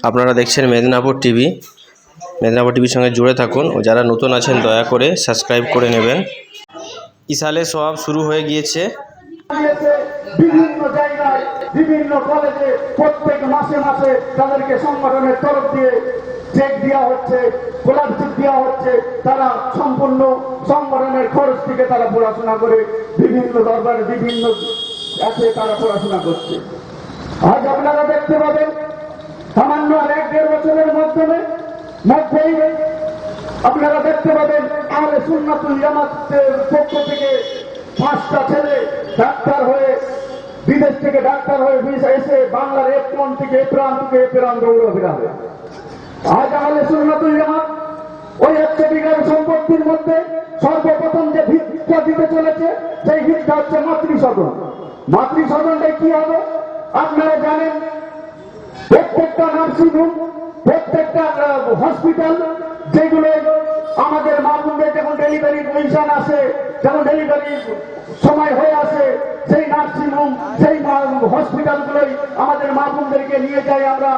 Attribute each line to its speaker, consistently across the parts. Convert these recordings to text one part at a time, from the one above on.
Speaker 1: আপনারা দেখছেন মেদিনীপুর টিভি। মেদিনীপুর টিভির সঙ্গে জুড়ে থাকুন ও যারা নতুন আছেন দয়া করে সাবস্ক্রাইব করে নেবেন। ইসালে সওয়াব শুরু হয়ে গিয়েছে।
Speaker 2: বিভিন্ন জায়গায় বিভিন্ন কলেজে প্রত্যেক মাসে মাসে তাদেরকে সংগঠনের তরফ দিয়ে চেক দেওয়া হচ্ছে, স্কলারশিপ দেওয়া হচ্ছে। তারা সম্পূর্ণ সংগঠনের খরচ থেকে তারা পড়াশোনা করে বিভিন্ন দরবারে বিভিন্ন আছে তারা পড়াশোনা করছে। আজ আপনারা দেখতে পাবেন সামান্য আর 1-1.5 বছরের মধ্যেই আপনারা দেখতে পাবেন আহলে সুন্নাতুল জামাতের পক্ষ থেকে 5টা ছেলে ডাক্তার হয়ে বিদেশ থেকে ডাক্তার হয়ে এসে বাংলার এক কোণ থেকে প্রাণ দৌড়াফেরা হবে। আজ আহলে সুন্নাতুল জামাত ওই 1 বিঘার সম্পত্তির মধ্যে সর্বপ্রথম যে ভিক্ষা দিতে চলেছে সেই ভিক্ষা হচ্ছে মাতৃসদন। মাতৃসদনটাই কি হবে আপনারা জানেন। প্রত্যেকটা নার্সিংহোম, প্রত্যেকটা হসপিটাল যেগুলো আমাদের মা বোনদের যখন ডেলিভারি পজিশন আসে, যখন ডেলিভারি সময় হয়ে আসে, সেই নার্সিংহোম সেই হসপিটালগুলোই আমাদের মা বোনদেরকে নিয়ে যাই আমরা।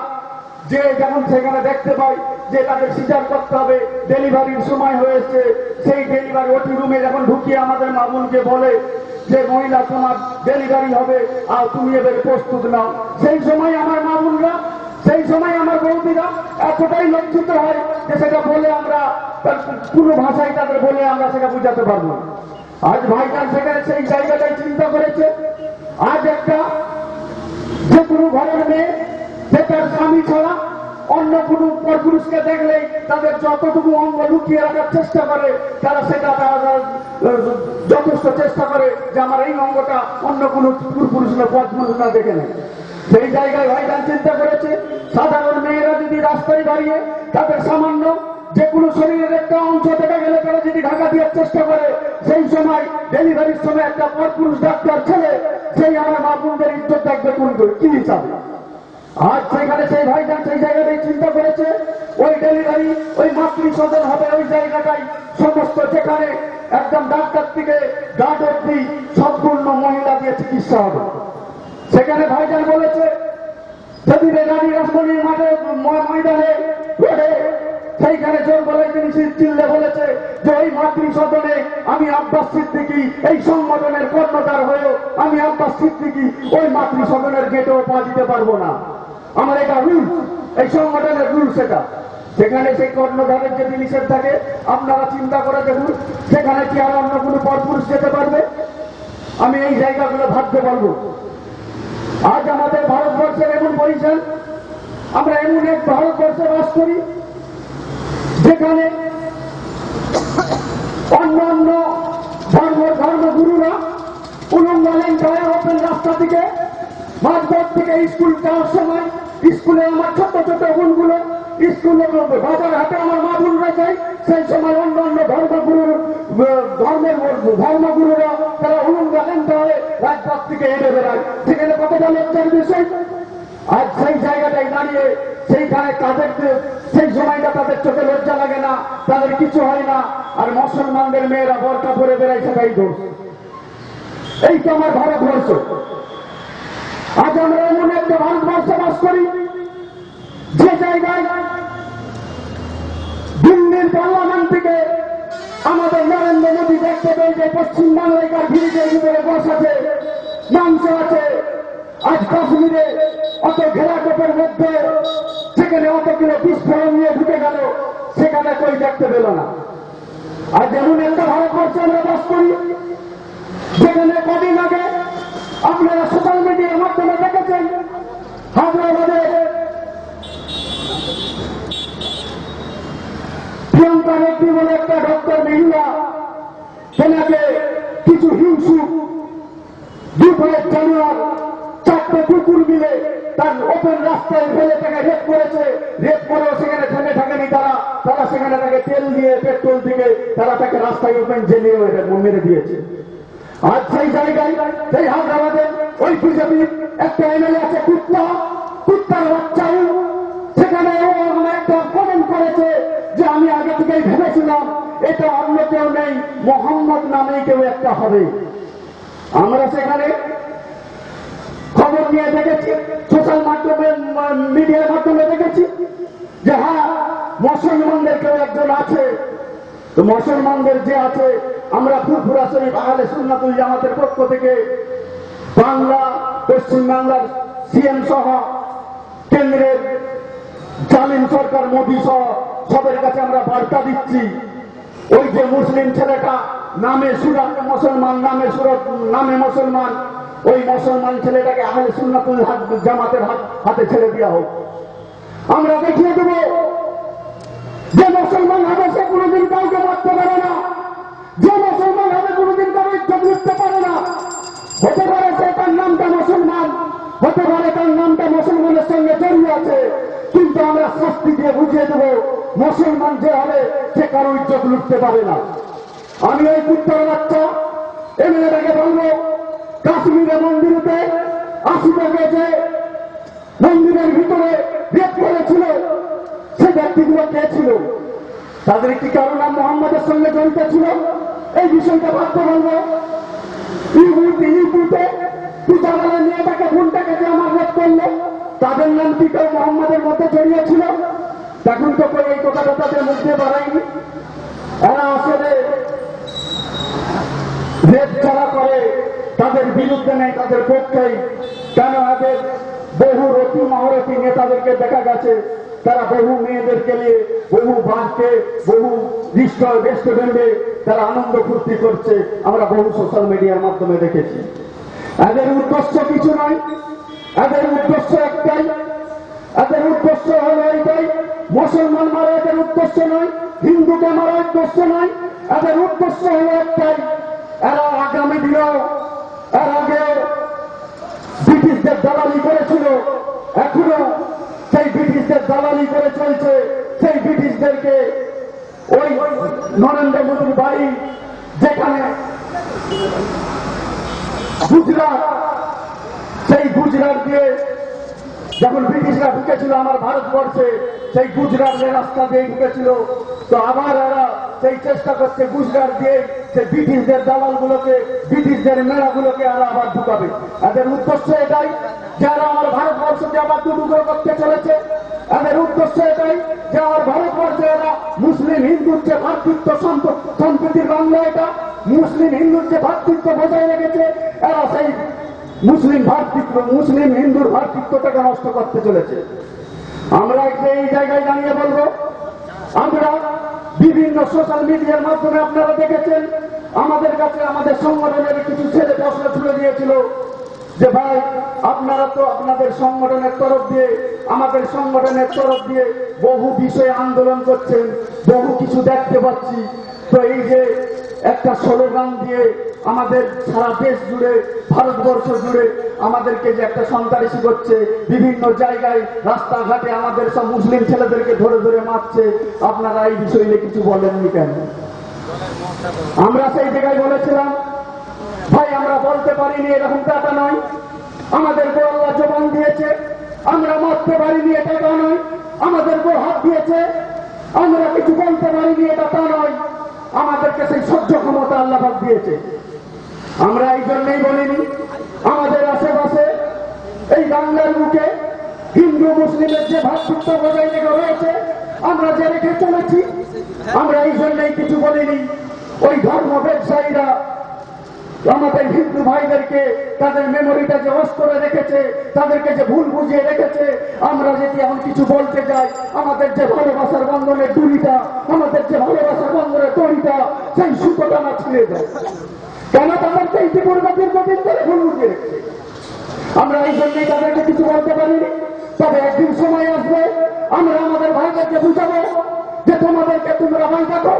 Speaker 2: যে যেমন সেখানে দেখতে পাই যে তাদের সিজার করতে হবে, ডেলিভারির সময় হয়েছে, সেই ডেলিভারি ওটি রুমে যখন ঢুকিয়ে আমাদের মা বোনকে বলে যে মহিলা তোমার ডেলিভারি হবে আর তুমি এদের প্রস্তুত নাও, সেই সময় আমার মা বোনরা, সেই সময় আমার বৌদিরা এতটাই লজ্জিত হয় যে সেটা বলে আমরা কোনো ভাষায় তাদের বলে আমরা সেটা বুঝাতে পারবো না। আজ ভাইজান সেখানে সেই জায়গাটাই চিন্তা করেছে। আজ একটা যে কোনো ঘরের মেয়ে যে তার স্বামী ছাড়া অন্য কোনো পরপুরুষকে দেখলেই তাদের যতটুকু অঙ্গ লুকিয়ে রাখার চেষ্টা করে, তারা সেটা যথেষ্ট চেষ্টা করে যে আমার এই অঙ্গটা অন্য কোনো পুরুষ না পরপুরুষ না দেখে নেয়। সেই জায়গায় ভাইজান চিন্তা করেছে সাধারণ মেয়েরা যদি রাস্তায় দাঁড়িয়ে তাদের সামান্য যে কোনো শরীরের একটা অংশ দেখা গেলে তারা যদি ঢাকা দেওয়ার চেষ্টা করে, সেই সময় ডেলিভারির সময় একটা পরপুরুষ ডাক্তার ছেলে সেই আমার মা বোনদের ইজ্জত থাকবে কোন কি হিসাবে। আজ সেখানে সেই ভাইজান সেই জায়গাটাই চিন্তা করেছে ওই ডেলিভারি ওই মাতৃসদন হবে ওই জায়গাটাই সমস্ত, যেখানে একদম ডাক্তার থেকে গার্ড অব্দি সম্পূর্ণ মহিলা দিয়ে চিকিৎসা হবে। সেখানে ভাইজান বলেছে যদি রেগানি রাসমণির মাঠে ময়দানে রোডে সেইখানে জোর বলে তিনি চিল্লে বলেছে যে ওই মাতৃসদনে আমি আব্বাস সিদ্দিকী এই সংগঠনের কর্ণধার হয়েও আমি আব্বাস সিদ্দিকী ওই মাতৃসদনের গেটেও পা দিতে পারবো না। আমার এটা রুল, এই সংগঠনের রুল সেটা। সেখানে সেই কর্ণধারের যদি নিষেধ থাকে আপনারা চিন্তা করে দেখুন সেখানে কি আর অন্য কোনো পরপুরুষ যেতে পারবে? আমি এই জায়গাগুলো ভাবতে পারবো। আজ আমাদের ভারতবর্ষের এমন পজিশন, আমরা এমন এক ভারতবর্ষে বাস করি যেখানে অন্যান্য ধর্মগুরুরা উলঙ্গালেন গায়ে ওপেন রাস্তা থেকে মাঝপথ থেকে স্কুল যাওয়ার সময় স্কুলে আমার ছোট ছোট বোনগুলো স্কুলে বাজার হাটে আমার মা বোনরা যায়, সেই সময় অন্যান্য ধর্মগুরুরা তারা উলঙ্গালেন গায়ে রাজপথ থেকে হেঁটে বেড়ায়। সেখানে কতটা লজ্জার বিষয়। আজ সেই জায়গাটায় দাঁড়িয়ে সেইখানে তাদের সেই সময়টা তাদের চোখে লজ্জা লাগে না, তাদের কিছু হয় না। আর মুসলমানদের মেয়েরা বোরকা পরে বেড়ায়, সেটাই দোষ। এই তো আমার ভারতবর্ষ। আজ আমরা এমন একটা ভারতবর্ষে বাস করি যে জায়গায় দিল্লির পার্লামেন্ট থেকে আমাদের নরেন্দ্র মোদী দেখতে পেয়ে যে পশ্চিমবাংলায় ভিড়ের ভিতরে বস আছে, মাংস আছে। আজ কাশ্মীরে অত ঘেরাটোপের মধ্যে সেখানে অতগুলো বিস্ফোরণ নিয়ে ঢুকে গেল, সেখানে কই দেখতে পেল না। আজ এমন একটা ভারতবর্ষে আমরা বাস করি যেখানে কদিন আগে আপনারা সোশ্যাল মিডিয়ার মাধ্যমে দেখেছেন হায়দ্রাবাদে প্রিয়াঙ্কা রেড্ডি বলে একটা ডক্টর মহিলা, সেনাকে কিছু হিংসুক 2 জানুয়ারি 4টে কুকুর মিলে তার ওপেন রাস্তায় ফেলে তাকে রেপ করেছে। রেপ করেও সেখানে থেমে থাকেনি তারা সেখানে তাকে তেল দিয়ে পেট্রোল দিয়ে তারা তাকে রাস্তায় ওপেন জেলে মেরে দিয়েছে। আজ সেই জায়গায় সেই হায়দ্রাবাদে ওই বিজেপির একটা এমএলএ আছে কুত্তার বাচ্চাও, সেখানে একটা কমেন্ট করেছে যে আমি আগে থেকেই ভেবেছিলাম এটা অন্য কেউ নেই, মোহাম্মদ নামেই কেউ একটা হবে। আমরা সেখানে খবর নিয়ে দেখেছি, সোশ্যাল মাধ্যমে মিডিয়ার মাধ্যমে দেখেছি দেখেছি যে হ্যাঁ মুসলমানদের কেউ একজন আছে। তো মুসলমানদের যে আছে, আমরা ফুরফুরা শরীফ আহলে সুন্নাতুল জামাতের পক্ষ থেকে বাংলা, পশ্চিম বাংলার সিএম সহ কেন্দ্রের জালিম সরকার মোদী সহ সবের কাছে আমরা বার্তা দিচ্ছি, ওই যে মুসলিম ছেলেটা নামে সুরাত মুসলমান, নামে মুসলমান, ওই মুসলমান ছেলেটাকে আহলে সুন্নাতুল জামাতের হাতে ছেড়ে দেওয়া হোক। আমরা দেখিয়ে দেব যে মুসলমান হবে সে কোনোদিন কাউকে মারতে পারে না, যে মুসলমান হবে কোনোদিন কারো ইজ্জত লুটতে পারে না। হতে পারে সে তার নামটা মুসলমান, হতে পারে তার নামটা মুসলমানের সঙ্গে জড়িয়ে আছে, কিন্তু আমরা শাস্তি দিয়ে বুঝিয়ে দেব মুসলমান যে হবে সে কারো ইজ্জত লুটতে পারে না। আমি ওই কুত্তার বাচ্চা এমএলএটাকে বলবো, কাশ্মীরে মন্দিরেতে 80 টাকা যে মন্দিরের ভিতরে রেপ করেছিল সেই ব্যক্তিগুলো কে ছিল, তাদের কি কারো নাম মোহাম্মদের সঙ্গে জড়িত ছিল? এই বিষয়টা ভাবতে বলবো। ইউটিউবে পূজাবেলা নিয়ে তাকে ভুলটাকে যে আমার রেপ করলো, তাদের নাম কি কেউ মোহাম্মদের মধ্যে জড়িয়েছিল? তখন তো করে এই কথাটা তাদের মধ্যে বাড়ায়নি। এরা আসলে রেপ যারা করে তাদের বিরুদ্ধে নেই, তাদের পক্ষেই। কেন এদের বহু রতি মহরতি নেতাদেরকে দেখা গেছে, তারা বহু মেয়েদেরকে নিয়ে বহু বাসকে বহু রেস্টুরেন্টে তারা আনন্দ ফুর্তি করছে, আমরা বহু সোশ্যাল মিডিয়ার মাধ্যমে দেখেছি। এদের উদ্দেশ্য কিছু নয়, এদের উদ্দেশ্য একটাই, এদের উদ্দেশ্য হলো এইটাই, মুসলমান মারা এদের উদ্দেশ্য নয়, হিন্দুকে মারা উদ্দেশ্য নয়, এদের উদ্দেশ্য হলো একটাই, এরা আগামী দিনেও এর আগে ব্রিটিশদের দালালি করেছিল, এখনো সেই ব্রিটিশদের দালালি করে চলছে। সেই ব্রিটিশদেরকে ওই নরেন্দ্র মোদীর বাড়ি যেখানে গুজরাট, সেই গুজরাট দিয়ে যখন ব্রিটিশরা ঢুকেছিল আমার ভারতবর্ষে, সেই গুজরাটের রাস্তা দিয়ে ঢুকেছিল। তো আবার এরা সেই চেষ্টা করছে গুজরাট দিয়ে সেই ব্রিটিশদের দালালগুলোকে, ব্রিটিশদের মেলাগুলোকে এরা আবার ঢুকাবে। এদের উদ্দেশ্য এটাই, যারা আমার ভারতবর্ষকে আবার দুটুকরো করতে চলেছে। এদের উদ্দেশ্য এটাই যে আমার ভারতবর্ষে এরা মুসলিম হিন্দুর যে ভাতৃত্ব সম্প্রীতির বাংলা, এটা মুসলিম হিন্দুর যে ভাতৃত্ব বজায় রেখেছে, এরা সেই মুসলিম হিন্দুর ভাতৃত্বটাকে নষ্ট করতে চলেছে। আমরা এই জায়গায় দাঁড়িয়ে বলবো, আমরা বিভিন্ন সোশ্যাল মিডিয়ার মাধ্যমে আপনারা দেখেছেন, আমাদের কাছে আমাদের সংগঠনের কিছু ছেলে প্রশ্ন তুলে দিয়েছিল যে ভাই আপনারা তো আপনাদের সংগঠনের তরফ দিয়ে, আমাদের সংগঠনের তরফ দিয়ে বহু বিষয়ে আন্দোলন করছেন, বহু কিছু দেখতে পাচ্ছি, তো এই যে একটা স্লোগান দিয়ে আমাদের সারা দেশ জুড়ে, ভারতবর্ষ জুড়ে আমাদেরকে যে একটা সন্ত্রাসী করছে, বিভিন্ন জায়গায় রাস্তাঘাটে আমাদের সব মুসলিম ছেলেদেরকে ধরে ধরে মারছে, আপনারা এই বিষয়ে কিছু বলেননি কেন? আমরা সেই জায়গায় বলেছিলাম ভাই আমরা বলতে পারিনি এরকম টাকা নয়, আমাদেরকে আল্লাহ জবান দিয়েছে, আমরা মারতে পারিনি এটা তা নয়, আমাদেরকে হাত দিয়েছে, আমরা কিছু বলতে পারিনি এটা তা নয়, আমাদেরকে সেই সহ্য ক্ষমতা আল্লাহ দিয়েছে। আমরা এই জন্যই বলিনি আমাদের আশেপাশে এই বাংলার বুকে হিন্দু মুসলিমের যে ভাতৃত্ব বজায় রেখে রয়েছে, আমরা যে রেখে চলেছি, আমরা এই জন্যই কিছু বলিনি। ওই ধর্ম ব্যবসায়ীরা আমাদের হিন্দু ভাইদেরকে তাদের মেমোরিটা যে অস করে রেখেছে, তাদেরকে যে ভুল বুঝিয়ে রেখেছে, আমরা যদি এমন কিছু বলতে যাই, আমাদের যে ভালোবাসার বন্ধনের দড়িটা, আমাদের যে ভালোবাসার বন্ধনের দড়িটা, সেই সুতোটা না ছিঁড়ে যায়। কেন? তাদেরকে ইতিপূর্বে দীর্ঘদিন ধরে ভুল বুঝিয়ে রেখেছে। আমরা এই জন্যই তাদেরকে কিছু বলতে পারিনি। তবে একদিন সময় আসবে আমরা আমাদের ভাইদেরকে বুঝাবো যে তোমাদেরকে তোমরা ভাই দেখো,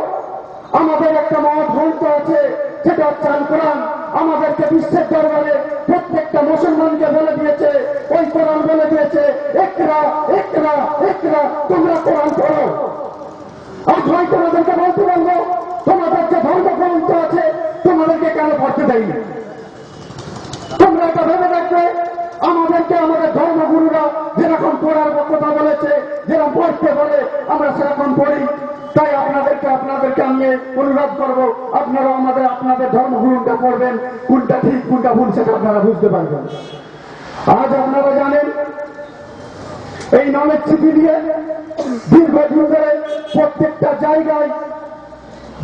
Speaker 2: আমাদের একটা মহৎ গ্রন্থ আছে, সেটা হচ্ছে আল কোরআন। আমাদেরকে বিশ্বের দরবারে প্রত্যেকটা মুসলমানকে বলে দিয়েছে, ওই কোরআন বলে দিয়েছে একরা একরা একরা, তোমরা কোরআন পড়ো। আর ভাই তোমাদেরকে বলতে বলবো, তোমাদের যে ধর্মগ্রন্থ আছে তোমাদেরকে কেন পড়তে দেয়নি? তোমরা এটা ভেবে দেখবে, আমাদেরকে আমাদের ধর্মগুরুরা যেরকম পড়ার কথা বলেছে, যেরকম পড়তে বলে আমরা সেরকম পড়ি। তাই আপনাদেরকে আমি অনুরোধ করবো, আপনারা আপনাদের ধর্মগুরুটা পড়বেন, কোনটা ঠিক কোনটা ভুল সেটা আপনারা বুঝতে পারবেন। আজ আপনারা জানেন এই নলেজ সিটি দিয়ে দীর্ঘদিন ধরে প্রত্যেকটা জায়গায়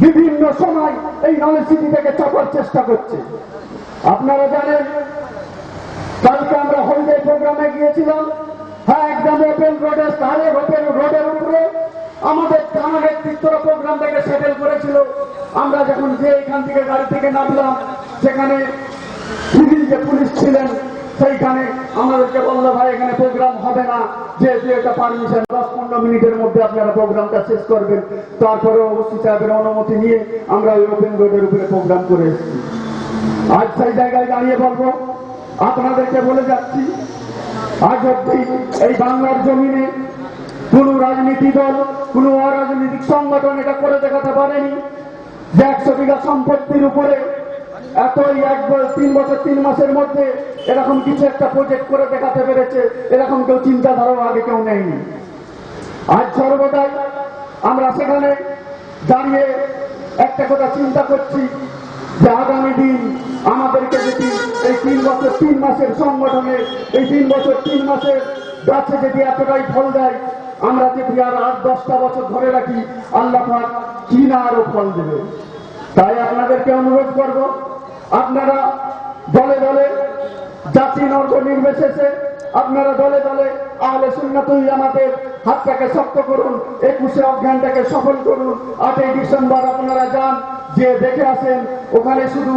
Speaker 2: বিভিন্ন সময় এই নলেজ সিটি থেকে চাপার চেষ্টা করছে। আপনারা জানেন কালকে আমরা হলিডে প্রোগ্রামে গিয়েছিলাম। হ্যাঁ, একদম ওপেন রোডে, সারে ওপেন রোডের উপরে আমাদের থানা নেতৃত্বরা প্রোগ্রাম থেকে সেটেল করেছিল। আমরা যখন যে এখান থেকে গাড়ি থেকে নামলাম, সেখানে সিভিল যে পুলিশ ছিলেন সেইখানে আমাদেরকে বললো, ভাই এখানে প্রোগ্রাম হবে না, যেহেতু এটা পারমিশন, 10-15 মিনিটের মধ্যে আপনারা প্রোগ্রামটা শেষ করবেন। তারপরে ওসি সাহেবের অনুমতি নিয়ে আমরা ওই ওপেন রোডের উপরে প্রোগ্রাম করে এসেছি। আজ সেই জায়গায় দাঁড়িয়ে বলবো, আপনাদেরকে বলে যাচ্ছি, আজ অব্দি এই বাংলার জমিনে কোন রাজনীতি দল, কোন অরাজনৈতিক সংগঠন এটা করে দেখাতে পারেনি যে 100 বিঘা সম্পত্তির উপরে এতই 3 বছর 3 মাসের মধ্যে এরকম কিছু একটা প্রজেক্ট করে দেখাতে পেরেছে। এরকম কেউ চিন্তাধারাও আগে কেউ নেয়নি। আজ সর্বদাই আমরা সেখানে দাঁড়িয়ে একটা কথা চিন্তা করছি যে আগামী দিন আমাদেরকে যদি এই 3 বছর 3 মাসের সংগঠনে এই 3 বছর 3 মাসের গাছে যদি এতটাই ফল দেয়, আমরা যদি আর 8-10টা বছর ধরে রাখি, আল্লাহ পাক কি না আরো ফল দেবে। তাই আপনাদেরকে অনুরোধ করব, আপনারা দলে দলে জাতি নর্গ নির্বিশেষে আপনারা দলে দলে আহলে সুন্নাতুল জামাতের হাতটাকে শক্ত করুন, 21শে অজ্ঞানটাকে সফল করুন। 8ই ডিসেম্বর আপনারা যান, যে দেখে আসেন। ওখানে শুধু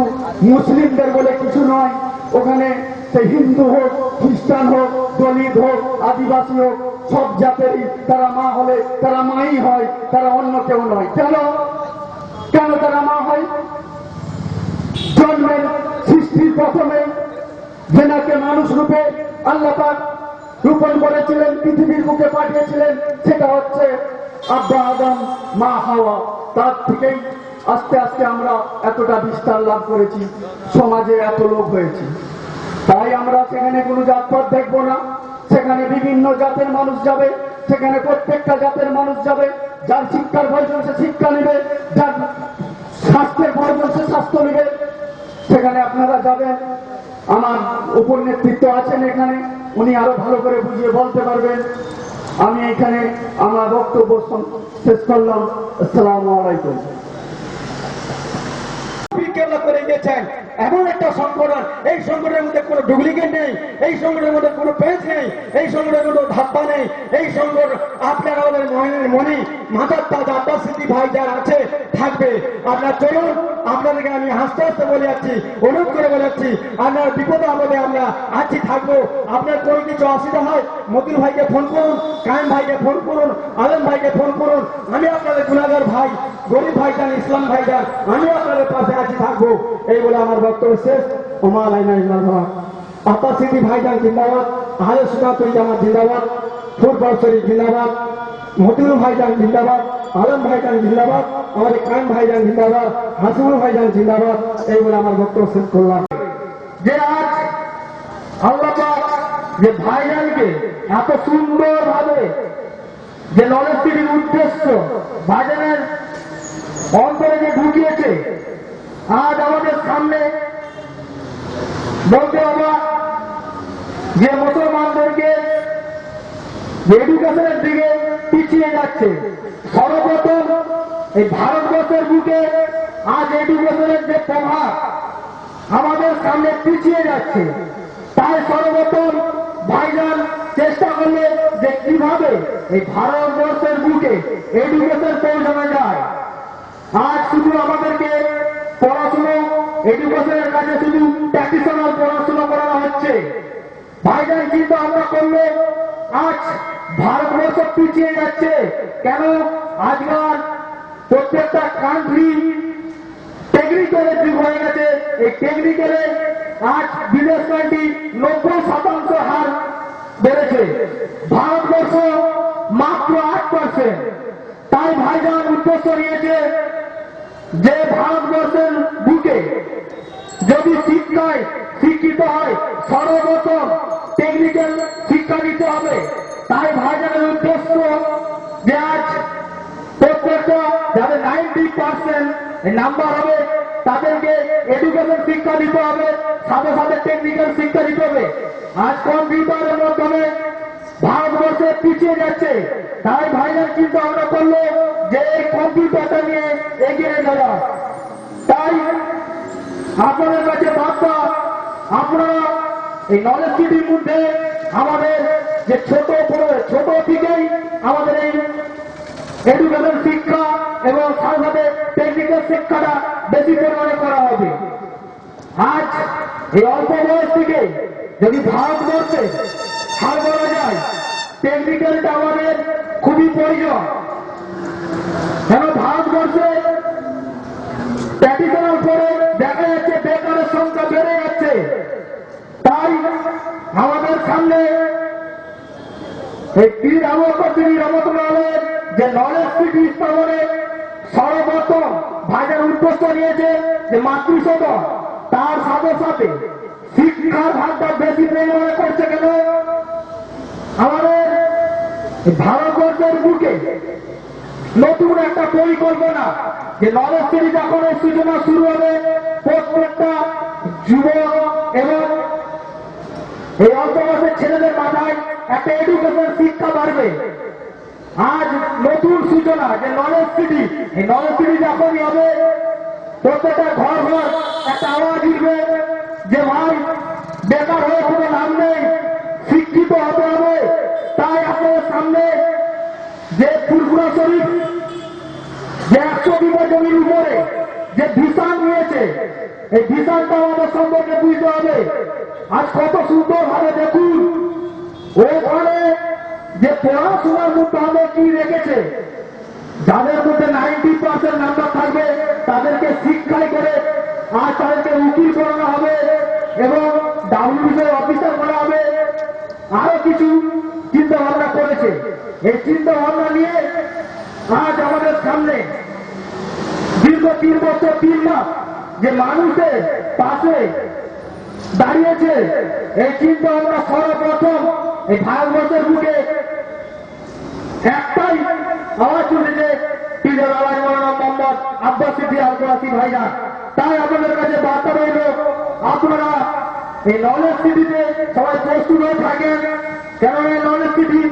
Speaker 2: মুসলিমদের বলে কিছু নয়, ওখানে সে হিন্দু হোক, খ্রিস্টান হোক, দলিত হোক, আদিবাসী হোক, সব জাতেরই তারা মা হলে তারা মাই হয়, তারা অন্য কেউ নয়। কেন তারা মা হয়? জন্মের সৃষ্টির প্রথমে যেনাকে মানুষ রূপে আল্লাহ পাক রূপণ করেছিলেন, পৃথিবীর বুকে পাঠিয়েছিলেন, সেটা হচ্ছে আব্বা আদম, মা হাওয়া। তার থেকেই আস্তে আস্তে আমরা এতটা বিস্তার লাভ করেছি, সমাজে এত লোক হয়েছি। তাই আমরা সেখানে কোনো জাতপাত দেখবো না, সেখানে বিভিন্ন জাতের মানুষ যাবে, সেখানে প্রত্যেকটা জাতের মানুষ যাবে। যার শিক্ষার প্রয়োজন সে শিক্ষা নেবে, যার স্বাস্থ্যের প্রয়োজন সে স্বাস্থ্য নেবে। সেখানে আপনারা যাবেন। আমার উপর নেতৃত্ব আছেন এখানে, উনি আরো ভালো করে বুঝিয়ে বলতে পারবেন। আমি এখানে আমার বক্তব্য শেষ করলাম। আসসালামু আলাইকুম। করে দিয়েছেন এমন একটা সংগঠন, এই সংগঠনের মধ্যে কোনো ডুপ্লিকেট নেই, এই সংগঠনের মধ্যে কোনো পেজ নেই, এই সংগঠনের মধ্যে ধাপ্পা নেই। এই সংগঠন আপনারা আমাদের মনে মাথার তাজ আব্বাস সিদ্দিকী ভাই যারা আছে থাকবে। আপনার চলুন, আপনাদেরকে আমি হাসতে হাসতে বলে যাচ্ছি, অনুরোধ করে বলে যাচ্ছি, আপনার বিপদে আমাদের আমরা আছি, থাকবো। আপনার কোনো কিছু অসুবিধা হয়, মতিন ভাইকে ফোন করুন, কায়েম ভাইকে ফোন করুন, আলম ভাইকে ফোন করুন। আমি আপনাদের গুনাহগার ভাই, গরিব ভাইজান, ইসলাম ভাইজান, আমি আপনাদের পাশে আছি, থাকবো। এই বলে আমার বক্তব্য শেষ। ওমা আলাইনা ইল্লাল বালাগ। আব্বাস সিদ্দিকী ভাইজান জিন্দাবাদ, আহলে সুন্নাতুল জামাত জিন্দাবাদ, ফুরফুরা শরীফ জিন্দাবাদ, মতিউর ভাইজান জিন্দাবাদ, আলম ভাইজান জিন্দাবাদ, আমাদের কায়েম ভাইজান জিন্দাবাদ, হাসিবুল ভাইজান জিন্দাবাদ। এই বলে আমার বক্তব্য শেষ করলাম। যে আজ আল্লাহ পাক যে ভাইজানকে এত সুন্দর ভাবে যে নলেজ সিটির উদ্দেশ্য ভাইজানের অন্তরে যে ঢুকিয়েছে, আজ আমাদের সামনে বলতে হবে যে মুসলমানদেরকে এডুকেশনের দিকে পিছিয়ে যাচ্ছে। সর্বপ্রথম এই ভারতবর্ষের বুকে আজ এডুকেশনের যে প্রভাব আমাদের সামনে পিছিয়ে যাচ্ছে, তাই সর্বপ্রথম ভাইজান চেষ্টা করলে যে কিভাবে এই ভারতবর্ষের বুকে এডুকেশন পৌঁছানো যায়। আজ শুধু আমাদেরকে পড়াশুনো, এডুকেশনের কাছে শুধু প্র্যাকটিশনাল পড়াশোনা করানো হচ্ছে। ভাইজান কিন্তু আমরা করলে আজ ভারতবর্ষ পিছিয়ে যাচ্ছে। কেন? আজকাল প্রত্যেকটা কান্ট্রি টেকনিক্যালের যুগ হয়ে গেছে। এই টেকনিক্যালে আজ বিদেশ কান্ট্রি 90% হার বেড়েছে, ভারতবর্ষ মাত্র 8%। তাই ভাইজান উদ্দেশ্য নিয়েছে যে ভারতবর্ষের বুকে যদি শিক্ষায় শিক্ষিত হয়, সর্বপ্রথম টেকনিক্যাল শিক্ষা দিতে হবে। তাই ভাইজানের উদ্দেশ্য যে আজ প্রত্যেকটা যাদের 90% নাম্বার হবে তাদেরকে এডুকেশন শিক্ষা দিতে হবে, সাথে সাথে টেকনিক্যাল শিক্ষা দিতে হবে। আজ কম্পিউটারের মাধ্যমে ভারতবর্ষে পিছিয়ে যাচ্ছে। তাই ভাইজান চিন্তা ভাবনা করলো যে এই কম্পিউটারটা নিয়ে এগিয়ে যাওয়া। তাই আপনাদের কাছে বার্তা, আপনারা এই নলেজ সিটির মধ্যে আমাদের যে ছোট থেকেই আমাদের এই এডুকেশন শিক্ষা এবং সাথে টেকনিক্যাল শিক্ষাটা বেশি পরিমাণে করা হবে। আজ এই অল্প বয়স থেকে যদি ভারতবর্ষে হাল করা যায়, টেকনিক্যালটা আমাদের খুবই প্রয়োজন। কেন ভারতবর্ষে ট্র্যাডিশনাল পরে দেখা যাচ্ছে বেকারের সংখ্যা বেড়ে যাচ্ছে। তাই আমাদের সামনে এই পীর আবু বকর সিদ্দিক রহমাতুল্লাহ আলাইহির যে নলেজ সিটি স্থাপনে সর্বপ্রথম ভাইজান উদ্দেশ্য নিয়েছে যে মাতৃসদন, তার সাথে সাথে শিক্ষার ভাগটা বেশি পরিমাণে করছে। কেন আমাদের ভারতবর্ষের বুকে নতুন একটা পরিকল্পনা যে নলেজ সিটি যখন এই সূচনা শুরু হবে, প্রত্যেকটা যুবক এবং এই অল্প বয়সের ছেলেদের মাথায় একটা এডুকেশন শিক্ষা বাড়বে। আজ নতুন সূচনা যে নলেজ সিটি, এই নলেজ সিটি যখনই হবে প্রত্যেকটা ঘর ঘর একটা আওয়াজ উঠবে যে ভাই বেকার হয়ে কোনো লাভ নেই, শিক্ষিত হতে হবে। তাই আপনাদের সামনে যে ফুরফুরা শরীফ যে 100 বিঘা জমির উপরে যে ভিশন নিয়েছে, এই ভিশনটা আমাদের সম্পর্কে বুঝতে হবে। আজ কত সুন্দর ভাবে দেখুন ওখানে যে পড়াশোনার মধ্যে আমাদের কি রেখেছে, যাদের মধ্যে 90% নাম্বার থাকবে তাদেরকে শিক্ষায় করে আজ তাদেরকে উকিল করানো হবে এবং ডাব্লিউবিসির অফিসার করা হবে। আরো কিছু চিন্তা ভাবনা করেছে। এই চিন্তা ভাবনা নিয়ে আজ আমাদের সামনে দীর্ঘ 3 বছর 3 মাস যে মানুষের পাশে দাঁড়িয়েছে, এই চিন্তা ভাবনা সর্বপ্রথম এই ভারতবর্ষের বুকে একটাই আওয়াজ তুলেছে পীরের আওয়াজ মৌলানা মোহাম্মদ আব্বাস সিদ্দিক আল কোরাসি ভাইজান। তাই আপনাদের কাছে বার্তা রইল, আপনারা এই নলেজ সিটিতে সবাই প্রস্তুত হয়ে থাকেন। কেন এই নলেজ সিটি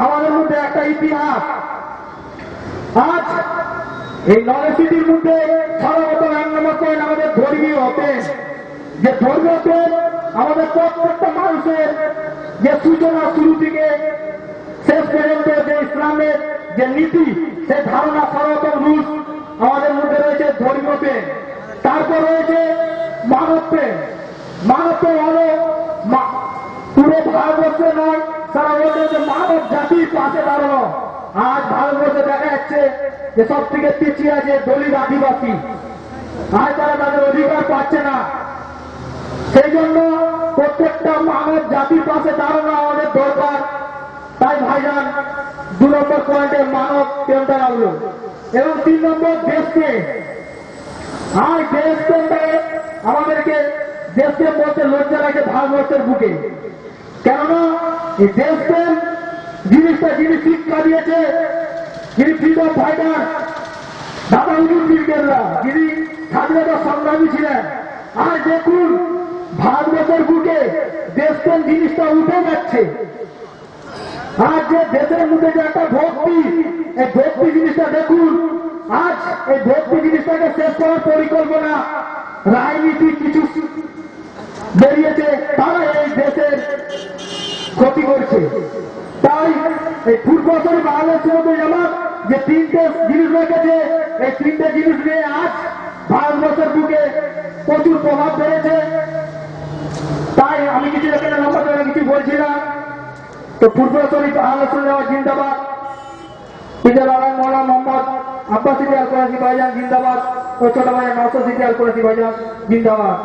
Speaker 2: আমাদের মধ্যে একটা ইতিহাস। আজ এই নলেজ সিটির মধ্যে সর্বপ্রথম 1 নম্বর পয়েন্ট আমাদের ধর্মীয় হতেন, যে ধর্মীয় আমাদের প্রত্যেকটা মানুষের যে সূচনা শুরু থেকে শেষ পর্যন্ত যে ইসলামের যে নীতি, সে ধারণা সর্বপ্রথম রুলস আমাদের মধ্যে রয়েছে ধর্মীয় প্রেম। তারপর রয়েছে মানব প্রেম। মানব প্রেম হলো পুরো ভারতবর্ষে নয়, তারা বলছে যে মানব জাতির পাশে দাঁড়ানো। আজ ভারতবর্ষে দেখা যাচ্ছে যে সব থেকে পিছিয়ে আছে দলিত আদিবাসী। আজ তারা তাদের অধিকার পাচ্ছে না। সেই জন্য প্রত্যেকটা মানব জাতির পাশে দাঁড়ানো আমাদের দরকার। তাই ভাইজান 2 নম্বর পয়েন্টে মানব প্রেমটা রাখলো এবং 3 নম্বর দেশপ্রেম। আর দেশপ্রেমটা আমাদেরকে দেশপ্রেম বলতে লজ্জা লাগে ভারতবর্ষের বুকে। কেননা এই দেশপ্রেম জিনিসটা যিনি শিক্ষা দিয়েছে, যিনি ফ্রিডম ফাইটার দাদা হুজুর পীর কেবলা, যিনি স্বাধীনতা সংগ্রামী ছিলেন। আর দেখুন ভারতবর্ষের বুকে দেশপ্রেম জিনিসটা উঠে যাচ্ছে। আজ যে দেশের মধ্যে যে একটা ভক্তি, এই ভক্তি জিনিসটা দেখুন। আজ এই ভক্তি জিনিসটাকে শেষ করার পরিকল্পনা রাজনীতি কিছু বেরিয়েছে, তারা এই দেশের ক্ষতি করছে। তাই এই পূর্ববর্তী বাংলাদেশের মধ্যে যেমন যে 3টে জিনিস রেখেছে, এই 3টে জিনিস নিয়ে আজ ভারতবর্ষের বুকে প্রচুর প্রভাব পড়েছে। তাই আমি কিছু এখানে লম্বা করে কিছু বলছি না। তো পূর্ববর্তী বাংলাদেশ জিন্দাবাদ, পীরের আওয়াজ মৌলানা মোহাম্মদ আব্বাস সিদ্দিক আল কোরাসি ভাইজান জিন্দাবাদ, ও ছোট ভাইজান নওশাদ সিদ্দিক আল কোরাসি ভাইজান জিন্দাবাদ।